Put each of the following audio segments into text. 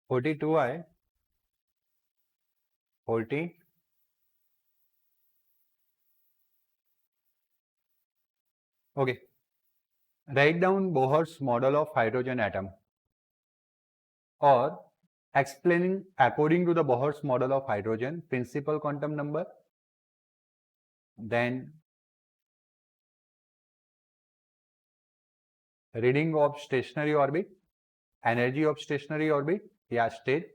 42 आए 40 okay write down Bohr's model of hydrogen atom और explaining according to the Bohr's model of hydrogen principal quantum number, then reading of stationary orbit, energy of stationary orbit या state,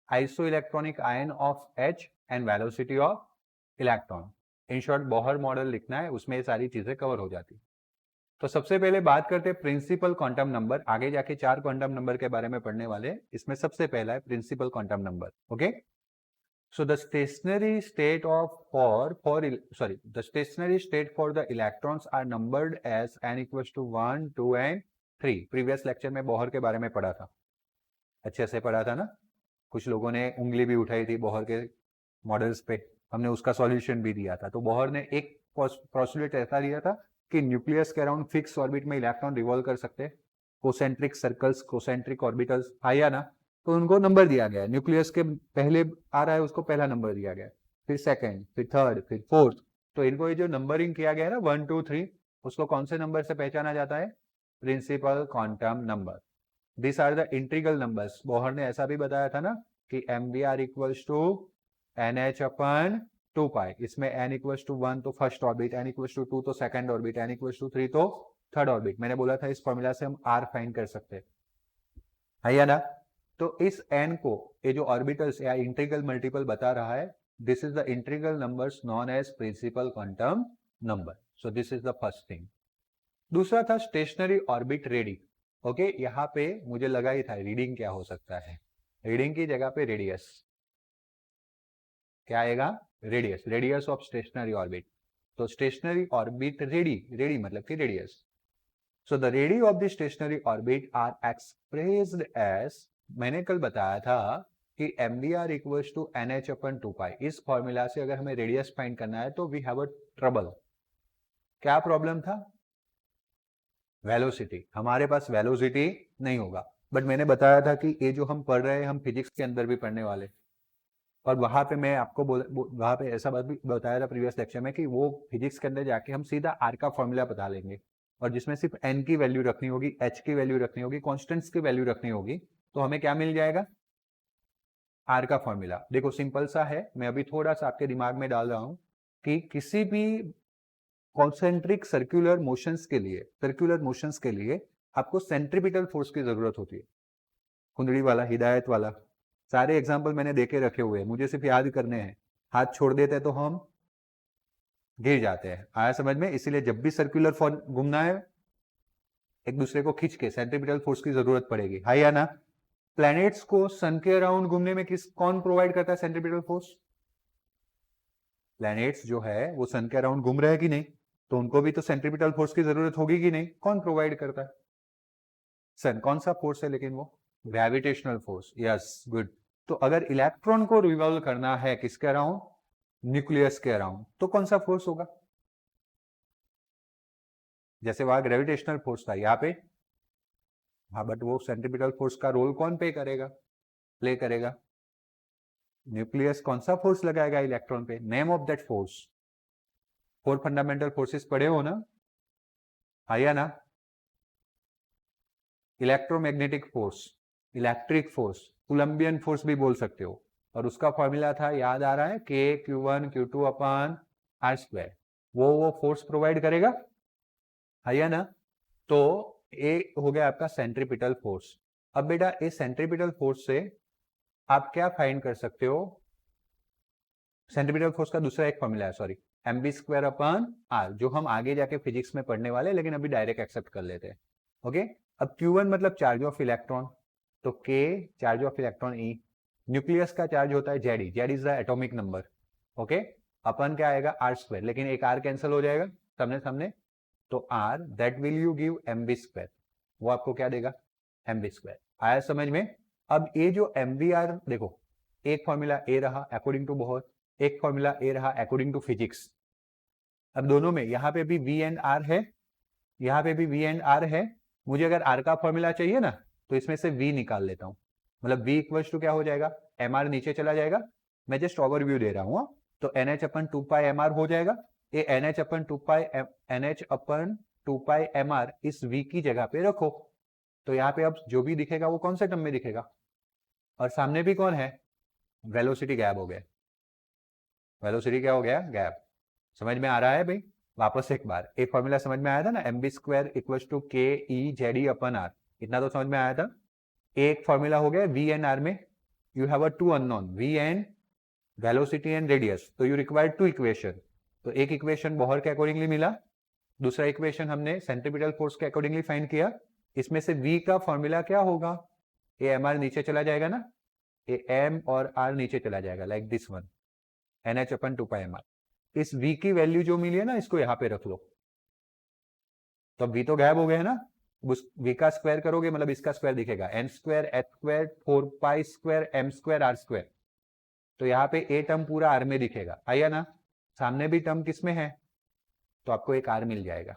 isoelectronic ion of H and velocity of electron. In short Bohr model लिखना है, उसमें ये सारी चीजें cover हो जाती. तो सबसे पहले बात करते हैं प्रिंसिपल क्वांटम नंबर. आगे जाके 4 क्वांटम नंबर के बारे में पढ़ने वाले. इसमें सबसे पहला है principal quantum number. Okay So the stationary state for the electrons are numbered as n equals to 1, 2 and 3. Previous lecture में बोहर के बारे में पढ़ा था, अच्छे से पढ़ा था ना. कुछ लोगों ने उंगली भी उठाई थी बोहर के मॉडल्स पे, हमने उसका सॉल्यूशन भी दिया था. तो बोहर ने एक पोस्टुलेट ऐसा दिया था कि न्यूक्लियस के अराउंड फिक्स ऑर्बिट में इलेक्ट्रॉन रिवॉल्व कर सकते हैं, कोसेंट्रिक सर्कल्स, कोसेंट्रिक ऑर्बिटल्स आया ना, तो उनको नंबर दिया गया. न्यूक्लियस के पहले आ रहा है उसको पहला नंबर दिया गया, फिर सेकंड, फिर थर्ड, फिर फोर्थ. तो इनको ये जो नंबरिंग किया गया है ना 1, 2, 3, उसको कौन से नंबर से पहचाना जाता है? Principal quantum number. This are the integral numbers. Bohr ने ऐसा भी बताया था ना कि MVR equals to NH upon 2 pi. इसमें n इक्वल्स टू 1 तो first orbit, n equals to 2 तो second orbit, n equals to 3 तो थर्ड ऑर्बिट. मैंने बोला था इस फॉर्मूला से हम R फाइंड कर सकते हैं, है या ना. तो इस n को ये जो ऑर्बिटल्स या इंटीग्रल मल्टीपल बता रहा है, this is the integral numbers known as principal quantum number. So this is the first thing. दूसरा था स्टेशनरी ऑर्बिट रीडिंग. ओके यहाँ पे मुझे लगा ही था रीडिंग क्या हो सकता है. रीडिंग की जगह पे रेडियस. क्या आएगा? Radius. Radius of stationary orbit. तो स्टेशनरी ऑर्बिट रेडी मतलब कि radius. So the radii of the stationary orbit are expressed as, मैंने कल बताया था कि MVR equals to NH upon 2 pi. इस फॉर्मूला से अगर हमें रेडियस फाइंड करना है तो वी हैव अ ट्रबल. क्या प्रॉब्लम था? वेलोसिटी. हमारे पास वेलोसिटी नहीं होगा. बट मैंने बताया था कि ये जो हम पढ़ रहे हैं हम फिजिक्स के अंदर भी पढ़ने वाले, और वहां पे मैं आपको वहां पे ऐसा बात भी बताया था प्रीवियस लेक्चर में कि वो फिजिक्स के अंदर जाके हम सीधा R का फॉर्मूला बता लेंगे, और जिसमें सिर्फ n की वैल्यू रखनी होगी, h की वैल्यू रखनी होगी, कॉन्स्टेंट्स की वैल्यू रखनी होगी, तो हमें क्या मिल जाएगा? R का फॉर्मूला. देखो सिंपल सा है, मैं अभी थोड़ा सा आपके दिमाग में डाल रहा हूं कि किसी भी कॉन्सेंट्रिक सर्कुलर मोशंस के लिए आपको सेंट्रीपिटल फोर्स की जरूरत होती है. कुंडली वाला, हिदायत वाला, सारे एग्जाम्पल मैंने देके रखे हुए हैं, मुझे सिर्फ याद करने हैं. हाथ छोड़ देते तो हम गिर जाते हैं. आया समझ में? इसीलिए जब भी सर्कुलर फॉर्म घूमना है एक दूसरे को खींच के सेंट्रीपिटल फोर्स की जरूरत पड़ेगी, है या ना. प्लैनेट्स को सन के अराउंड घूमने में कौन प्रोवाइड करता है सेंट्रीपिटल फोर्स? प्लैनेट्स जो है वो सन के अराउंड घूम रहे हैं कि नहीं, तो उनको भी तो सेंट्रीपिटल फोर्स की जरूरत होगी कि नहीं. कौन प्रोवाइड करता है? सन. कौन सा फोर्स है लेकिन वो? Gravitational force. Yes, good. तो अगर इलेक्ट्रॉन को रिवॉल्व करना है किसके अराउंड? न्यूक्लियस के अराउंड, तो कौन सा फोर्स होगा? जैसे वहां ग्रेविटेशनल फोर्स था, यहाँ पे हाँ, बट वो सेंट्रीपिटल फोर्स का रोल कौन प्ले करेगा? न्यूक्लियस. कौन सा फोर्स लगाएगा इलेक्ट्रॉन पे? Name of that force. 4 fundamental forces पढ़े हो ना, आया ना. Electromagnetic force, electric force, Coulombian force भी बोल सकते हो, और उसका फॉर्मूला था, याद आ रहा है, K Q1 Q2 अपन R². वो फोर्स प्रोवाइड करेगा, है ना. तो ये हो गया आपका सेंट्रीपिटल फोर्स. अब बेटा इस सेंट्रीपिटल फोर्स से आप क्या फाइंड कर सकते हो? सेंट्रीपिटल फोर्स का दूसरा एक फॉर्मूला है, सॉरी, mv² अपन R, जो हम आगे जाके फिजिक्स में पढ़ने वाले, लेकिन अभी डायरेक्ट एक्सेप्ट कर लेते हैं. ओके. अब Q1 मतलब चार्ज ऑफ इलेक्ट्रॉन, तो K charge of electron E. Nucleus का चार्ज होता है Ze. Z is the atomic number. Okay. अपन क्या आएगा? R², लेकिन एक R कैंसिल हो जाएगा सामने, तो R that will you give mv². वो आपको क्या देगा? mv². आया समझ में? अब ये जो MVR, देखो एक फॉर्मूला ए रहा अकॉर्डिंग टू बोहर, एक फॉर्मूला ए रहा अकॉर्डिंग टू फिजिक्स. अब दोनों में यहाँ पे भी V एंड R है, यहाँ पे भी V एंड R है. मुझे अगर R का फॉर्मूला चाहिए ना, तो इसमें से V निकाल लेता हूं. मतलब v इक्वल टू क्या हो जाएगा, mr नीचे चला जाएगा, मैं जस्ट ओवरव्यू दे रहा हूँ, तो NH अपन 2 पाई mr हो जाएगा, ये NH अपन 2 पाई mr इस v की जगह पे रखो, तो यहाँ पे अब जो भी दिखेगा वो कौन से टर्म में दिखेगा, और सामने भी कौन है, वेलोसिटी गैप हो गया, वेलोसिटी क्या हो गया, गैप। समझ में आ रहा है भाई, वापस एक बार, एक फॉर्मूला समझ में आया था ना, mv स्क्वायर इक्वल टू के E Z E upon are, इतना तो समझ में आया था। एक फॉर्मूला हो गया v एंड r में, you have a two unknown v and velocity and radius, तो यू रिक्वायर टू इक्वेशन, तो एक इक्वेशन बोहर के अकॉर्डिंगली मिला, दूसरा इक्वेशन हमने सेंट्रीपिटल फोर्स के अकॉर्डिंगली फाइंड किया, इसमें से v का फॉर्मूला क्या होगा, ये mr नीचे चला जाएगा ना, ये m और r नीचे चला जाएगा, like this one, NH upon 2 pi mr, इस v की वैल्यू जो मिली है ना, इसको यहाँ पे रख लो, तो v तो गायब हो गया है ना, उस v का स्क्वायर करोगे मतलब इसका स्क्वायर दिखेगा, n square h square 4 pi square m square r square, तो यहाँ पे a टर्म पूरा r में दिखेगा, आया ना, सामने भी टर्म किस में है, तो आपको एक r मिल जाएगा।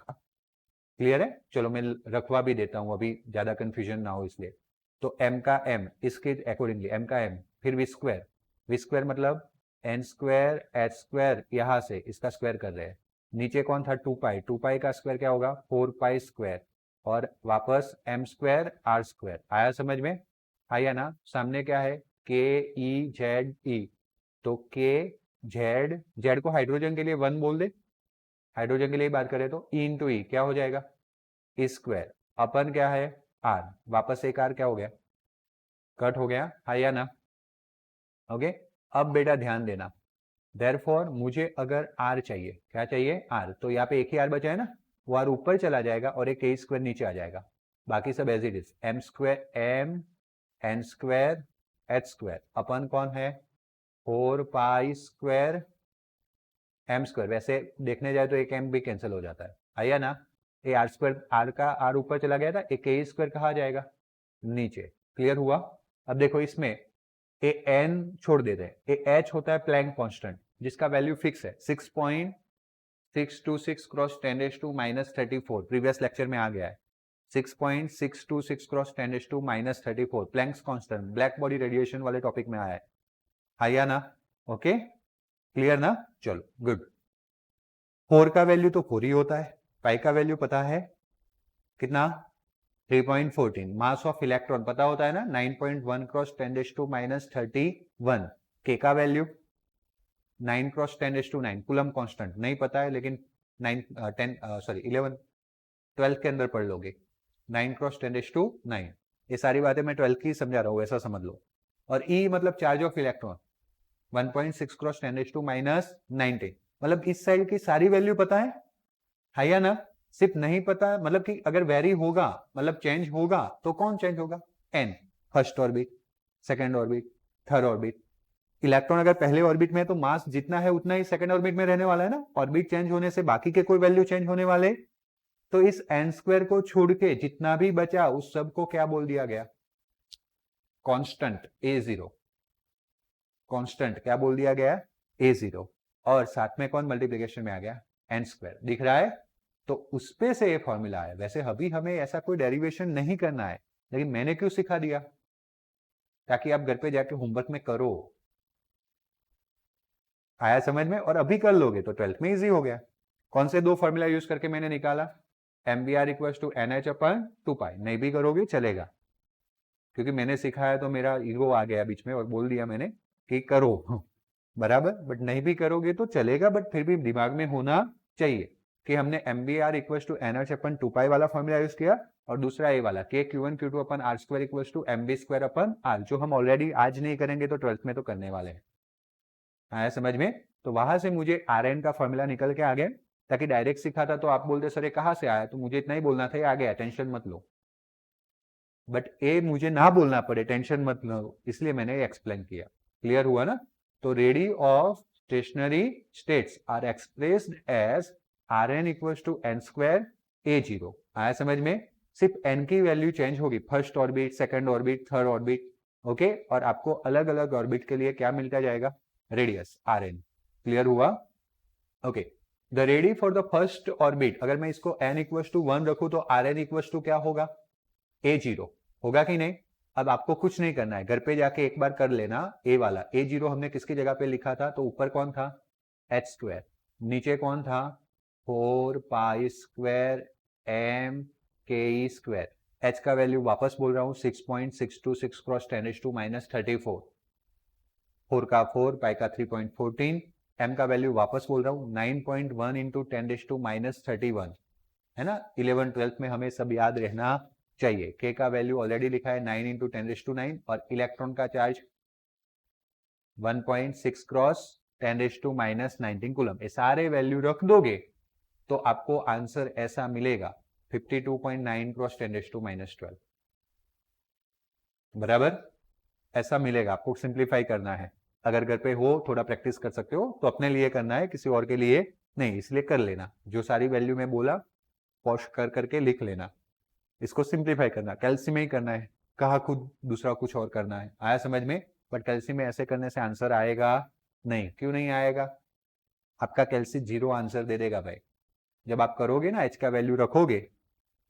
क्लियर है, चलो मैं रखवा भी देता हूं, अभी ज्यादा कंफ्यूजन ना हो इसलिए, तो m का m इसके अकॉर्डिंगली, m का m फिर v स्क्वायर मतलब n स्क्वायर h स्क्वायर, यहां से इसका स्क्वायर कर रहे हैं, नीचे कौन था 2 पाई का स्क्वायर क्या होगा 4 पाई स्क्वायर, और वापस m स्क्वायर r स्क्वायर, आया समझ में, आया ना, सामने क्या है के ई जेड ई, तो के जेड को हाइड्रोजन के लिए 1 बोल दे, हाइड्रोजन के लिए बात करें तो ई इंटू ई क्या हो जाएगा, ई स्क्वायर, अपन क्या है r, वापस एक r क्या हो गया, कट हो गया, आया ना, ओके। अब बेटा ध्यान देना, देयरफॉर मुझे अगर r चाहिए, क्या चाहिए r, तो यहाँ पे एक ही r बचा है ना, वो r ऊपर चला जाएगा और एक a स्क्वायर नीचे आ जाएगा, बाकी सब as it is, m square m n square h square upon कौन है 4 पाई स्क्वायर m स्क्वायर, वैसे देखने जाए तो एक m भी कैंसिल हो जाता है, आया ना, ये r स्क्वायर, r का r ऊपर चला गया था, एक a स्क्वायर कहाँ जाएगा नीचे, क्लियर हुआ। अब देखो इसमें ए एन छोड़ देते हैं, ए एच होता है प्लैंक कांस्टेंट, जिसका वैल्यू फिक्स है 6.626 क्रॉस 10⁻⁻34, प्रीवियस लेक्चर में आ गया है 6.626 cross 10⁻⁻34 Planck's constant, black body radiation वाले टॉपिक में आया है, आया ना, ओके क्लियर ना, चलो गुड। 4 का वैल्यू तो 4 ही होता है, पाई का वैल्यू पता है कितना 3.14, मास ऑफ इलेक्ट्रॉन पता होता है ना 9.1 क्रॉस 10⁻31, के का वैल्यू 9 क्रॉस 10⁻9, कूलम कांस्टेंट नहीं पता है लेकिन 11 12 के अंदर पढ़ लोगे, 9 क्रॉस 10⁻9, ये सारी बातें मैं 12 की समझा रहा हूँ, ऐसा समझ लो। और ई मतलब चार्ज ऑफ इलेक्ट्रॉन 1.6 क्रॉस 10⁻⁹, मतलब इस साइड की सारी वैल्यू पता है या ना, सिर्फ नहीं पता है मतलब कि अगर वेरी होगा मतलब चेंज होगा तो कौन चेंज होगा, n, first orbit, second orbit, third orbit, electron अगर पहले ऑर्बिट में है तो मास जितना है उतना ही सेकेंड ऑर्बिट में रहने वाला है ना, ऑर्बिट चेंज होने से बाकी के कोई वैल्यू चेंज होने वाले, तो इस एन स्क्वायर को छोड़ के जितना भी बचा उस सब को क्या बोल दिया गया, कांस्टेंट A0, कांस्टेंट क्या बोल दिया गया A0, और साथ में कौन मल्टीप्लिकेशन में आ गया एन स्क्वायर, दिख रहा है, तो उसपे से ये फॉर्मूला है। वैसे अभी हमें ऐसा कोई डेरिवेशन नहीं करना है, लेकिन मैंने क्यों सिखा दिया, ताकि आप घर पे जाके होमवर्क में करो, आया समझ में, और अभी कर लोगे तो 12th में इजी हो गया। कौन से दो फॉर्मूला यूज करके मैंने निकाला, MBR equal to NH upon 2 पाई, नहीं भी करोगे चलेगा, क्योंकि मैंने सिखाया तो मेरा ईगो आ गया बीच में और बोल दिया मैंने कि करो बराबर, बट नहीं भी करोगे तो चलेगा, बट फिर भी दिमाग में होना चाहिए कि हमने MBR equal to NH upon 2 पाई वाला फॉर्मूला यूज किया, और दूसरा ये वाला के Q1 Q2 upon R square equal to MB square upon R, जो हम ऑलरेडी आज नहीं करेंगे तो 12th में तो करने वाले हैं, आया समझ में। तो वहां से मुझे Rn का फॉर्मूला निकल के आ गया, ताकि डायरेक्ट सिखाता तो आप बोलते सर ये कहाँ से आया, तो मुझे इतना ही बोलना था ये आ गया, टेंशन मत लो, बट ए मुझे ना बोलना पड़े, टेंशन मत लो, इसलिए मैंने एक्सप्लेन किया, क्लियर हुआ ना। तो radii of stationary states are expressed as Rn equal to n square A0, आया समझ में, सिर्फ n की वैल्यू चेंज होगी, first orbit, second orbit, third orbit, okay, और आपको अलग अलग ऑर्बिट के लिए क्या मिलता जाएगा, रेडियस Rn, क्लियर हुआ, okay. The ready for the first orbit, अगर मैं इसको n इक्वल टू 1 रखूं तो Rn इक्वल टू क्या होगा A0, होगा कि नहीं, अब आपको कुछ नहीं करना है, घर पे जाके एक बार कर लेना। ए वाला A0 हमने किसकी जगह पे लिखा था, तो ऊपर कौन था, h स्क्वायर, नीचे कौन था 4 पाई स्क्वायर m के ई स्क्वायर। h का वैल्यू वापस बोल रहा हूँ 6.626 क्रॉस 10⁻34, 4 का 4, पाई का 3.14, m का वैल्यू वापस बोल रहा हूँ 9.1 इंटू 10⁻31 है ना। 11 12 में हमें सब याद रहना चाहिए। k का वैल्यू ऑलरेडी लिखा है 9 इंटू 10⁻9 और इलेक्ट्रॉन का चार्ज 1.6 क्रॉस 10⁻19 कूलम। ये सारे वैल्यू रख दोगे तो आपको आंसर ऐसा मिलेगा 52.9 क्रॉस 10⁻12 बराबर, ऐसा मिलेगा। आपको सिंप्लीफाई करना है, अगर घर पे हो थोड़ा प्रैक्टिस कर सकते हो, तो अपने लिए करना है, किसी और के लिए नहीं, इसलिए कर लेना। जो सारी वैल्यू मैं बोला पॉज कर करके लिख लेना, इसको सिंप्लीफाई करना। कैल्सी में ही करना है, कहा खुद दूसरा कुछ और करना है, आया समझ में। बट कैल्सी में ऐसे करने से आंसर आएगा नहीं। क्यों नहीं आएगा, आपका कैल्सी 0 आंसर दे देगा भाई। जब आप करोगे ना, h का वैल्यू रखोगे,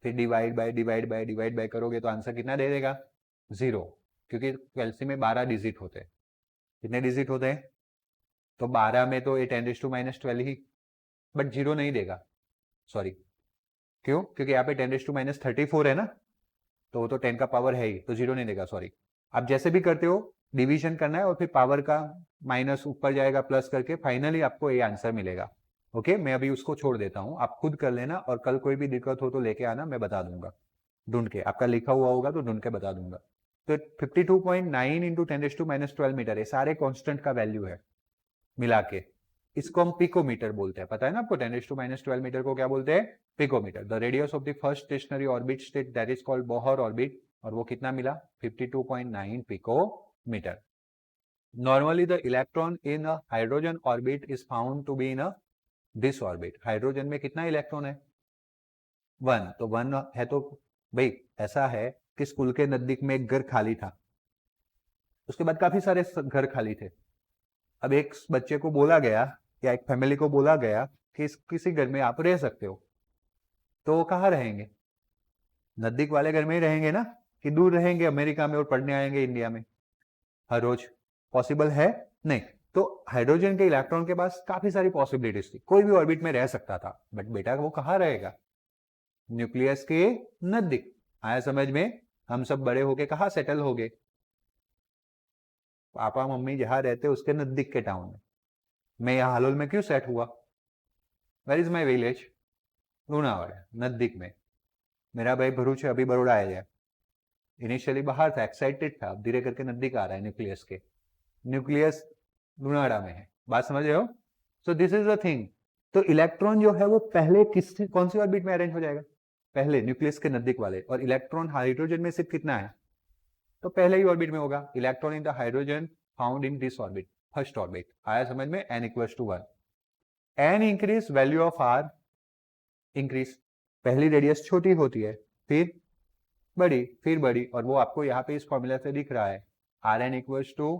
फिर divide by divide by divide by करोगे तो आंसर कितना दे देगा 0, क्योंकि कैल्सी में 12 डिजिट होते हैं। कितने डिजिट होते हैं, तो 12 में तो ये 10⁻12 ही, बट 0 नहीं देगा, सॉरी। क्यों, क्योंकि यहाँ पे 10⁻34 है ना, तो वो तो 10 का पावर है ही, तो 0 नहीं देगा, सॉरी। आप जैसे भी करते हो डिवीजन करना है और फिर पावर का माइनस ऊपर जाएगा प्लस करके, फाइनली आपको ये आंसर मिलेगा। ओके, मैं अभी उसको छोड़ देता हूँ, आप खुद कर लेना, और कल कोई भी दिक्कत हो तो लेके आना, मैं बता दूंगा ढूंढ के। आपका लिखा हुआ होगा तो ढूंढ के बता दूंगा। तो 52.9 इंटू 10⁻12 मीटर, ये सारे कॉन्स्टेंट का वैल्यू है मिला के। इसको हम पिकोमीटर बोलते हैं, पता है ना आपको। 10⁻12 मीटर को क्या बोलते हैं, picometre. The radius of the first stationary orbit state that is called Bohr orbit, और वो कितना मिला 52.9 picometre. Normally the electron in a hydrogen orbit is found to be in a this orbit. Hydrogen में कितना electron है 1, तो 1 है। तो भाई ऐसा है कि स्कूल के नजदीक में एक घर खाली था, उसके बाद काफी सारे घर खाली थे। अब एक बच्चे को बोला गया या एक फैमिली को बोला गया कि किसी घर में आप रह सकते हो, तो वो कहाँ रहेंगे, नजदीक वाले घर में ही रहेंगे ना, कि दूर रहेंगे अमेरिका में और पढ़ने आएंगे इंडिया में हर रोज, पॉसिबल है नहीं। तो हाइड्रोजन के इलेक्ट्रॉन के पास काफी सारी पॉसिबिलिटीज थी, कोई भी ऑर्बिट में रह सकता था, बट बेटा वो कहाँ रहेगा, न्यूक्लियस के नजदीक। आया समझ में। हम सब बड़े होके कहाँ सेटल हो गए, पापा मम्मी जहां रहते उसके नजदीक के टाउन में। मैं यहाँ हालोल में क्यों सेट हुआ, वेर इज माई विलेज, लूणावाड़ा नजदीक में। मेरा भाई भरूच अभी बड़ोड़ा आया है, इनिशियली बाहर था, एक्साइटेड था, अब धीरे करके नजदीक आ रहा है न्यूक्लियस के। न्यूक्लियस लूणावाड़ा में है, बात समझ रहे हो। सो दिस इज द थिंग। तो इलेक्ट्रॉन जो है वो पहले कौन सी ऑर्बिट में अरेंज हो जाएगा, पहले न्यूक्लियस के नजदीक वाले। और इलेक्ट्रॉन हाइड्रोजन में सिर्फ कितना है, तो पहले ही ऑर्बिट में होगा। Electron in the hydrogen found in this orbit, first orbit. आया समझ में। n equals to 1, n increase value of r increase. पहली रेडियस छोटी होती है, फिर बड़ी, फिर बड़ी, और वो आपको यहाँ पे इस फॉर्मूला से दिख रहा है, Rn equals to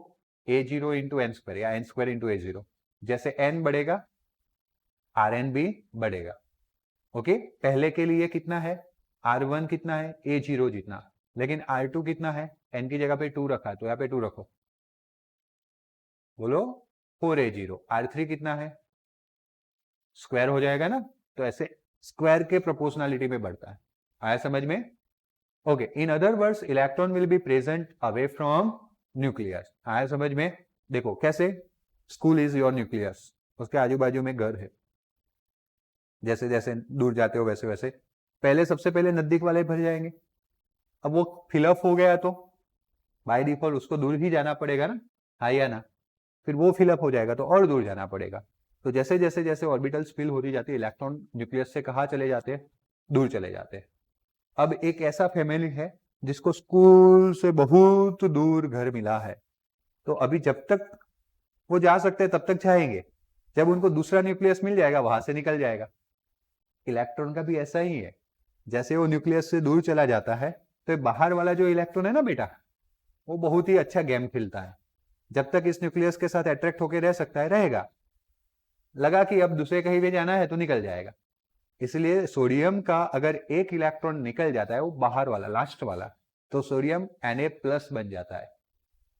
A0 into n square या n स्क्वायर इंटू A0। जैसे n बढ़ेगा Rn भी बढ़ेगा। ओके, पहले के लिए कितना है, R1 कितना है A0 जितना, लेकिन R2 कितना है, n की जगह पे 2 रखा है तो यहाँ पे 2 रखो, बोलो 4A0। R3 कितना है, स्क्वायर हो जाएगा ना, तो ऐसे स्क्वायर के प्रोपोर्शनलिटी में बढ़ता है। आया समझ में। Okay, in other words electron will be present away from nucleus. आया समझ में। देखो कैसे, स्कूल इज योर न्यूक्लियस, उसके आजू बाजू में घर है, जैसे जैसे दूर जाते हो वैसे वैसे पहले सबसे पहले नजदीक वाले भर जाएंगे। अब वो फिलअप हो गया तो बाय डिफॉल्ट उसको दूर ही जाना पड़ेगा ना, हाँ या ना। फिर वो फिलअप हो जाएगा तो और दूर जाना पड़ेगा। तो जैसे जैसे जैसे ऑर्बिटल्स फिल होती जाती है, इलेक्ट्रॉन न्यूक्लियस से कहाँ चले जाते हैं, दूर चले जाते हैं। अब एक ऐसा फैमिली है जिसको स्कूल से बहुत दूर घर मिला है, तो अभी जब तक वो जा सकते हैं तब तक जाएंगे, जब उनको दूसरा न्यूक्लियस मिल जाएगा वहां से निकल जाएगा। इलेक्ट्रॉन का भी ऐसा ही है, जैसे वो न्यूक्लियस से दूर चला जाता है तो बाहर वाला जो इलेक्ट्रॉन है ना बेटा, वो बहुत ही अच्छा गेम खेलता है। जब तक इस न्यूक्लियस के साथ अट्रैक्ट होकर रह सकता है रहेगा, लगा कि अब दूसरे कहीं भी जाना है तो निकल जाएगा। इसलिए सोडियम का अगर एक इलेक्ट्रॉन निकल जाता है, वो बाहर वाला लास्ट वाला, तो सोडियम Na+ बन जाता है,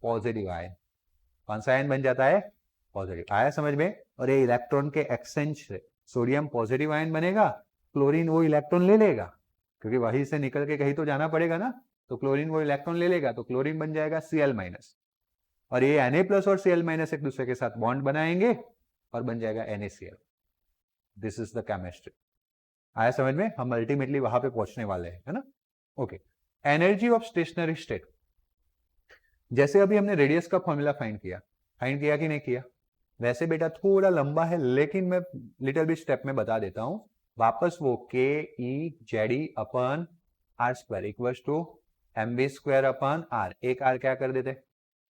पॉजिटिव आयन। कौन सा आयन बन जाता है? पॉजिटिव। आया समझ में? और ये इलेक्ट्रॉन के एक्सचेंज से सोडियम पॉजिटिव आयन बनेगा, क्लोरीन वो इलेक्ट्रॉन ले लेगा, क्योंकि वहीं से निकल के कहीं तो जाना पड़ेगा ना, तो क्लोरीन वो इलेक्ट्रॉन ले लेगा, तो क्लोरीन बन जाएगा Cl-, और ये Na+ और Cl- एक दूसरे के साथ बॉन्ड बनाएंगे और बन जाएगा NaCl। This is the chemistry. आया समझ में? हम अल्टीमेटली वहां पे पहुंचने वाले हैं, है ना? Okay. Energy of stationary state, जैसे अभी हमने रेडियस का फॉर्मूला फाइंड किया कि नहीं किया? वैसे बेटा थोड़ा लंबा है, लेकिन मैं लिटिल बिट स्टेप में बता देता हूं। वापस वो KE/R² equals to mv² r, एक r क्या कर देते?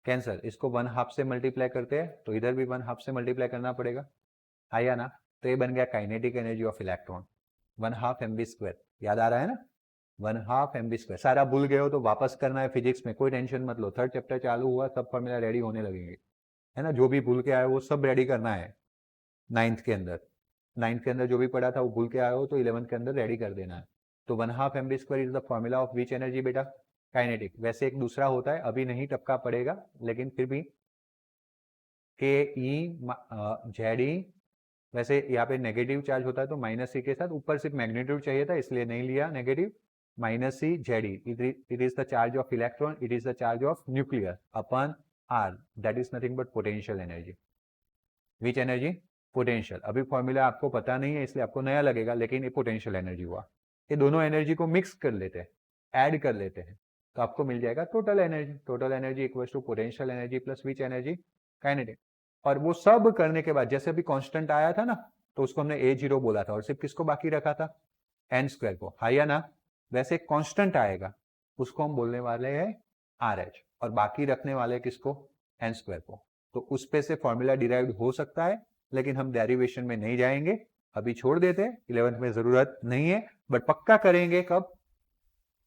कैंसर। इसको 1/2 से मल्टीप्लाई करते हैं तो इधर भी 1/2 से मल्टीप्लाई करना पड़ेगा, आया ना? तो ये बन गया kinetic energy of electron 1/2 mv²। याद आ रहा है ना? 1/2 mv²। सारा भूल गए हो तो वापस करना है फिजिक्स में, कोई टेंशन मत लो। 3rd चैप्टर चालू हुआ, सब फॉर्मूला रेडी होने लगेंगे, है ना? जो भी भूल के आए वो सब रेडी करना है 9th के अंदर। 9th के अंदर जो भी पढ़ा था वो भूल के आए हो तो 11th के अंदर रेडी कर देना है। तो 1/2 mv² is the formula of which energy बेटा? काइनेटिक। वैसे एक दूसरा होता है, अभी नहीं टपका पड़ेगा, लेकिन फिर भी KE/ZE, वैसे यहाँ पे नेगेटिव चार्ज होता है तो -e के साथ, ऊपर सिर्फ मैग्नीट्यूड चाहिए था इसलिए नहीं लिया negative. -e/ZE, it is the charge of electron, it is the charge of nucleus upon r, that is nothing but potential energy। which energy? Potential. अभी फॉर्मूला आपको पता नहीं है इसलिए आपको नया लगेगा, लेकिन ये पोटेंशियल एनर्जी हुआ। ये दोनों एनर्जी को मिक्स कर लेते हैं, ऐड कर लेते हैं, तो आपको मिल जाएगा total energy. Total energy equals to potential energy plus which energy? Kinetic. और वो सब करने के बाद जैसे अभी कांस्टेंट आया था ना, तो उसको हमने A0 बोला था और सिर्फ किसको बाकी रखा था? n² को, हाँ या ना? वैसे कांस्टेंट आएगा उसको हम बोलने वाले हैं RH, और बाकी रखने वाले किसको? n² को। तो उस पे से फॉर्मूला डिराइव्ड हो सकता है, लेकिन हम डेरिवेशन में नहीं जाएंगे, अभी छोड़ देते हैं, 11th में जरूरत नहीं है, बट पक्का करेंगे कब?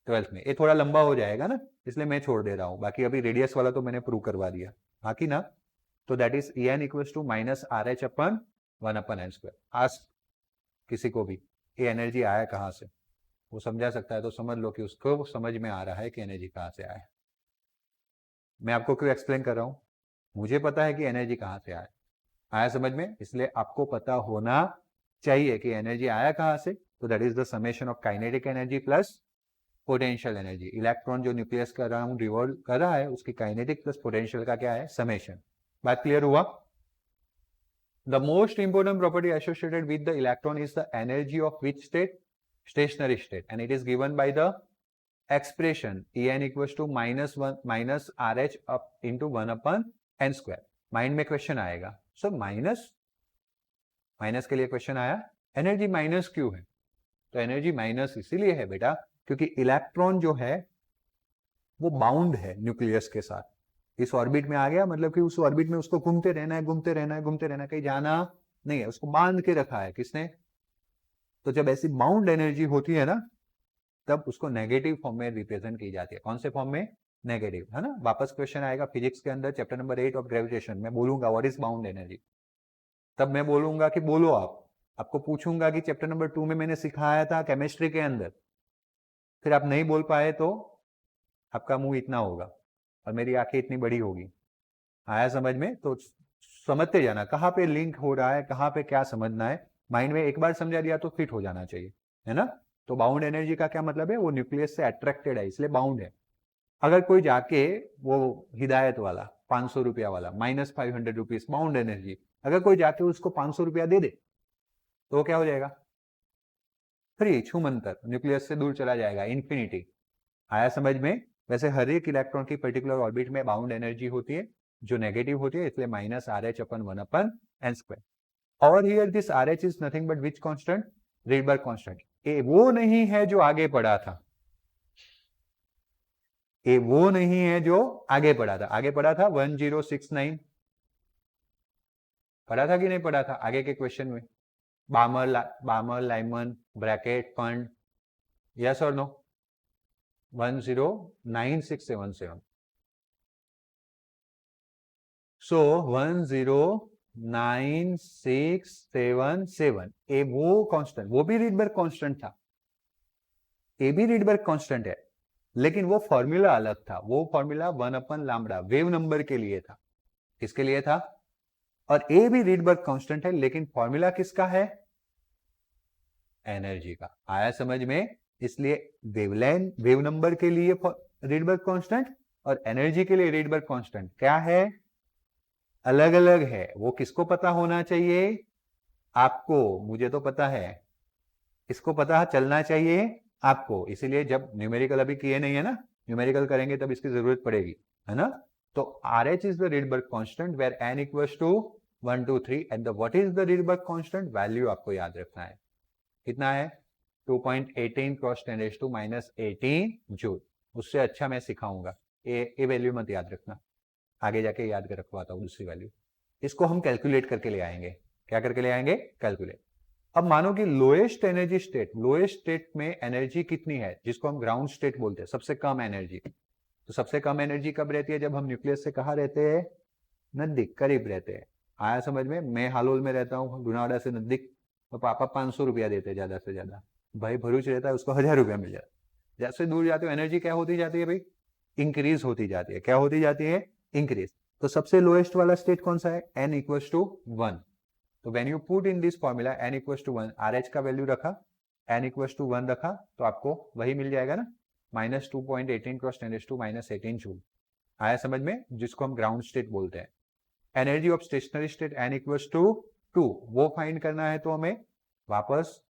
12th में। ये थोड़ा लंबा हो जाएगा ना, इसलिए मैं छोड़ दे रहा हूं। बाकी अभी रेडियस वाला तो मैंने प्रूव करवा दिया, बाकी ना? तो that is En equals to -RH/1/n²। आज किसी को भी ये एनर्जी आया कहां से वो समझा सकता है तो समझ लो कि उसको समझ में आ रहा है कि एनर्जी कहां से आया। मैं आपको क्यों एक्सप्लेन कर रहा हूं? मुझे पता है कि एनर्जी कहां से आया समझ में? इसलिए आपको पता होना चाहिए कि एनर्जी आया कहां से। तो that is the summation of kinetic energy plus potential energy. Electron जो न्यूक्लियस का अराउंड रिवॉल्व कर रहा है उसकी काइनेटिक प्लस पोटेंशियल का क्या है? समेशन। बात क्लियर हुआ? The most important property associated with the electron is the energy of which state? Stationary state, and it is given by the expression En equals to -1 RH up into 1/n²। Mind में question आएगा, sir minus के लिए question आया, energy minus क्यों है? तो energy minus इसीलिए है बेटा क्योंकि इलेक्ट्रॉन जो है वो बाउंड है न्यूक्लियस के साथ। इस ऑर्बिट में आ गया मतलब कि उस ऑर्बिट में उसको घूमते रहना है, कहीं जाना नहीं है, उसको बांध के रखा है किसने? तो जब ऐसी बाउंड एनर्जी होती है ना, तब उसको नेगेटिव फॉर्म में रिप्रेजेंट की जाती है। कौन से फॉर्म में? नेगेटिव, है ना? वापस क्वेश्चन आएगा फिजिक्स के अंदर चैप्टर नंबर 8 ऑफ ग्रेविटेशन, मैं बोलूंगा व्हाट इज बाउंड एनर्जी, तब मैं बोलूंगा कि बोलो आपको पूछूंगा कि चैप्टर नंबर 2 में मैंने सिखाया था केमिस्ट्री के अंदर, फिर आप नहीं बोल पाए तो आपका मुंह इतना होगा और मेरी आंखें इतनी बड़ी होगी। आया समझ में? तो समझते जाना कहाँ पे लिंक हो रहा है, कहाँ पे क्या समझना है। माइंड में एक बार समझा दिया तो फिट हो जाना चाहिए, है ना? तो बाउंड एनर्जी का क्या मतलब है? वो न्यूक्लियस से अट्रैक्टेड है इसलिए बाउंड है। अगर कोई जाके वो हिदायत वाला 500 रुपया वाला -500 रुपीज बाउंड एनर्जी, अगर कोई जाके उसको 500 रुपया दे दे तो क्या हो जाएगा? फ्री, छूमंतर, न्यूक्लियस से दूर चला जाएगा, इंफिनिटी। आया समझ में? वैसे हर एक इलेक्ट्रॉन की पर्टिकुलर ऑर्बिट में बाउंड एनर्जी होती है जो नेगेटिव होती है, इसलिए -RH/1/n²। और here this RH is nothing but which constant? Rydberg constant. ये वो नहीं है जो आगे पढ़ा था, ये वो नहीं है जो आगे पढ़ा था। आगे पढ़ा था 1069, पढ़ा था कि नहीं पढ़ा था? आगे के क्वेश्चन में बामर लाइमन ब्रैकेट फंड, यस और नो? 109677। सो 109677, ए वो कांस्टेंट, वो भी रिडबर्ग कांस्टेंट था, ए भी रिडबर्ग कांस्टेंट है। लेकिन वो फॉर्मूला अलग था, वो फॉर्मूला 1/λ वेव नंबर के लिए था। किसके लिए था? और ए भी रीडबर्ग कांस्टेंट है, लेकिन फॉर्मूला किसका है? एनर्जी का। आया समझ में? इसलिए वेव नंबर के लिए रीडबर्ग कांस्टेंट और एनर्जी के लिए रीडबर्ग कांस्टेंट क्या है? अलग अलग है। वो किसको पता होना चाहिए? आपको। मुझे तो पता है। इसको पता चलना चाहिए आपको। इसीलिए जब न्यूमेरिकल अभी किए नहीं है ना, न्यूमेरिकल करेंगे तब इसकी जरूरत पड़ेगी, है ना? तो RH is the Rydberg constant where n equals to 1 2 3 and what is the Rydberg constant? Value आपको याद रखना है। कितना है? 2.18 क्रॉस 10⁻⁻18 जूल। उससे अच्छा मैं सिखाऊंगा। ये वैल्यू मत याद रखना, आगे जाके याद कर रखवाता हूँ दूसरी वैल्यू। इसको हम कैलकुलेट करके ले आएंगे। क्या करके ले आएंगे? कैलकुलेट। अब मानो कि lowest energy state, lowest state में एनर्जी कितनी है, जिसको हम ग्राउंड स्टेट बोलते हैं, सबसे कम एनर्जी। तो सबसे कम एनर्जी कब रहती है? जब हम न्यूक्लियस से कहाँ रहते हैं? नजदीक, करीब रहते हैं। आया समझ में? मैं हालोल में रहता हूँ, लुनावाड़ा से नजदीक, तो पापा 500 रुपया देते हैं ज्यादा से ज्यादा। भाई भरूच रहता है, उसको 1000 रुपया मिल जाता है। जैसे दूर जाते हो एनर्जी क्या होती जाती है भाई? इंक्रीज होती जाती है। क्या होती जाती है? इंक्रीज। तो सबसे लोएस्ट वाला स्टेट कौन सा है? n equals to 1। तो when you put in this formula n equals to 1, RH का वैल्यू रखा, n इक्वल्स टू 1 रखा, तो आपको वही मिल जाएगा ना, -2.18 क्रॉस 10⁻⁻18 जूल। आया समझ में? जिसको हम ग्राउंड स्टेट बोलते हैं। Energy of stationary state n equals to 2, वो फाइंड करना है। तो हमें वापस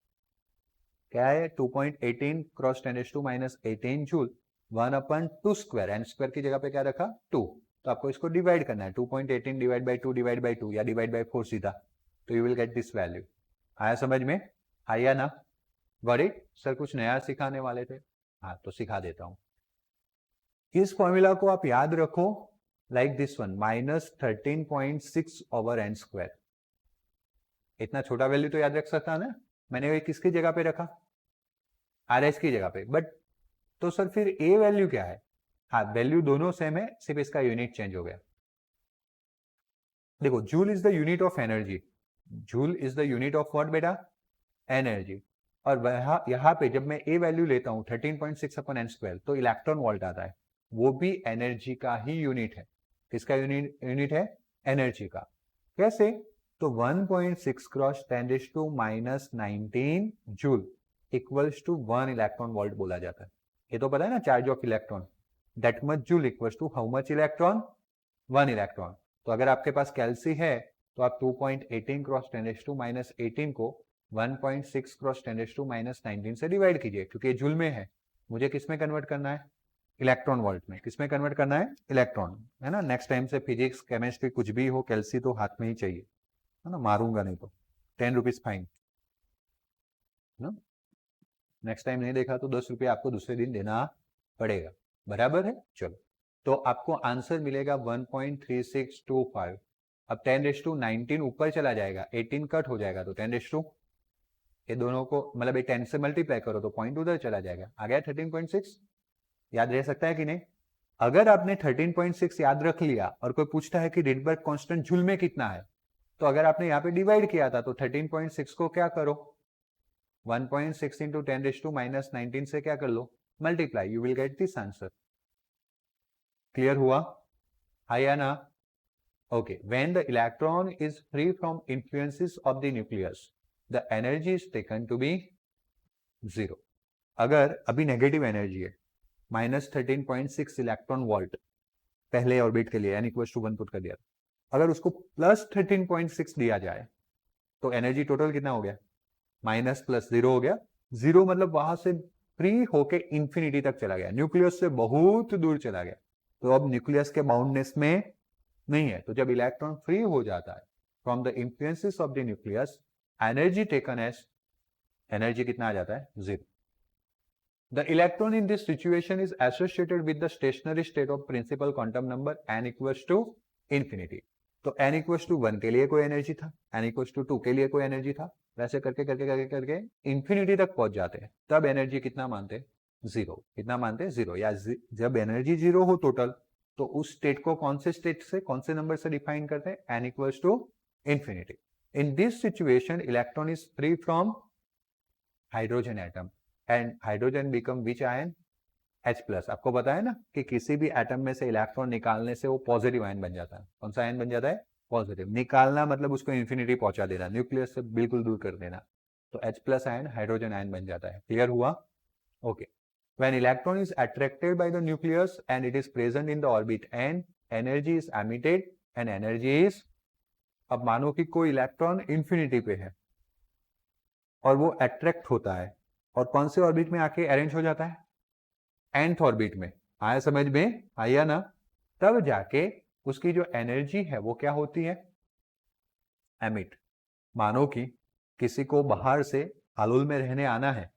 क्या है? 2.18 cross 10⁻⁻18 joule 1/2 square, n square की जगह पे क्या रखा? 2। तो आपको इसको डिवाइड करना है, 2.18 डिवाइड बाई 2 डिवाइड बाई 2 या डिवाइड बाई 4 सीधा, तो you will get this value. आया समझ में? आया ना? Got it? सर कुछ नया सिखाने वाले थे? हाँ, तो सिखा देता हूं। इस फॉर्मूला को आप याद रखो like this one, -13.6 over n square. इतना छोटा वैल्यू तो याद रख सकता ना? मैंने किसकी जगह पे रखा? RH की जगह पे। बट तो सर फिर ए वैल्यू क्या है? हाँ, वैल्यू दोनों सेम है, सिर्फ इसका यूनिट चेंज हो गया। देखो, joule is the unit of energy. Joule is the unit of what बेटा? एनर्जी। और यहाँ पे जब मैं ए वैल्यू लेता हूँ 13.6 अपन एन स्क्वायर, तो इलेक्ट्रॉन वोल्ट आता है। वो भी एनर्जी का ही यूनिट है। किसका यूनिट है? एनर्जी का। कैसे? तो 1.6 cross 10⁻⁻19 joule equals to 1 electron volt बोला जाता है। ये तो पता है ना, charge of electron that much joule equals to how much electron? 1 electron. तो अगर आपके पास कैल्सी है तो आप 2.18 क्रॉस 10⁻⁻18 को 1.6 क्रॉस 10⁻⁻19 से डिवाइड कीजिए, क्योंकि ये जूल में है। मुझे किस में कन्वर्ट करना है? इलेक्ट्रॉन वोल्ट में। किस में कन्वर्ट करना है? इलेक्ट्रॉन, है ना? नेक्स्ट टाइम से फिजिक्स केमिस्ट्री कुछ भी हो, कैल्सी तो हाथ में ही चाहिए, है ना? मारूंगा नहीं तो 10 रुपीज फाइन ना। नेक्स्ट टाइम नहीं देखा तो 10 रुपया आपको दूसरे दिन देना पड़ेगा। बराबर है? चलो, तो आपको आंसर मिलेगा 1.3625। अब 10⁻19 ऊपर चला जाएगा, 18 कट हो जाएगा, तो 10⁻, ये दोनों को मतलब 10 से मल्टीप्लाई करो तो पॉइंट उधर चला जाएगा। आ गया 13.6। याद रह सकता है कि नहीं? अगर आपने 13.6 याद रख लिया और कोई पूछता है कि रिडबर्ग कांस्टेंट जूल में कितना है, तो अगर आपने यहाँ पे डिवाइड किया था तो 13.6 को क्या करो? 1.6 इंटू 10⁻⁻19 से क्या कर लो? Multiply, you will get this answer. Clear हुआ? हाँ या ना? Okay, when the electron is free from influences of the nucleus, the energy is taken to be 0. अगर अभी नेगेटिव एनर्जी है, -13.6 इलेक्ट्रॉन वोल्ट पहले ऑर्बिट के लिए, n इक्वल्स टू 1 पुट कर दिया, अगर उसको +13.6 दिया जाए तो एनर्जी टोटल कितना हो गया? माइनस प्लस 0 हो गया। 0 मतलब वहां से फ्री होके इंफिनिटी तक चला गया, न्यूक्लियस से बहुत दूर चला गया। तो अब न्यूक्लियस के बाउंडनेस में नहीं है। तो जब इलेक्ट्रॉन फ्री हो जाता है from the influences of the nucleus, energy taken as, energy कितना आ जाता है? 0. The electron in this situation is associated with the stationary state of principal quantum number n equals to infinity. तो n equals to 1 के लिए कोई energy था, n equals to 2 के लिए कोई एनर्जी था, वैसे करके करके करके करके इंफिनिटी तक पहुंच जाते हैं। तब एनर्जी कितना मानते हैं? 0. कितना मानते हैं? 0। या जब एनर्जी 0 हो टोटल, तो उस स्टेट को कौन से स्टेट से, कौन से नंबर से डिफाइन करते हैं? n equals to infinity. In this situation electron is free from hydrogen atom and hydrogen become which ion? H+। आपको पता है ना कि किसी भी एटम में से इलेक्ट्रॉन निकालने से वो पॉजिटिव आयन बन जाता है। कौन सा आयन बन जाता है? पॉजिटिव। निकालना मतलब उसको इंफिनिटी पहुंचा देना, न्यूक्लियस से बिल्कुल दूर कर देना। तो H+ आयन हाइड्रोजन आयन बन जाता है। क्लियर हुआ? Okay. When electron is attracted by the nucleus and it is present in the orbit and energy is emitted and energy is, अब मानो कि कोई इलेक्ट्रॉन इंफिनिटी पे है और वो अट्रैक्ट होता है और कौन से ऑर्बिट में आके अरेंज हो जाता है? nth ऑर्बिट में। आया समझ में? आया ना? तब जाके उसकी जो एनर्जी है वो क्या होती है? एमिट। मानो कि किसी को बाहर से हालुल में रहने आना है